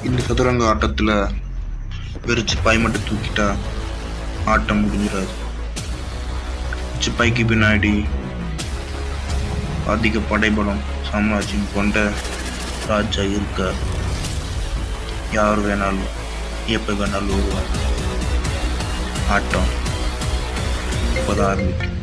இந்த சதுரங்க ஆட்டத்தில் வெறும் சிப்பாய் மட்டும் தூக்கிட்டா ஆட்டம் முடிஞ்சிடாது. சிப்பாய்க்கு பின்னாடி அதிக படைபலம் சாம்ராஜ்யம் கொண்ட ராஜா இருக்க. யார் வேணாலும் எப்போ வேணாலும் வருவார். ஆட்டம் இப்போதான் ஆரம்பிக்கும்.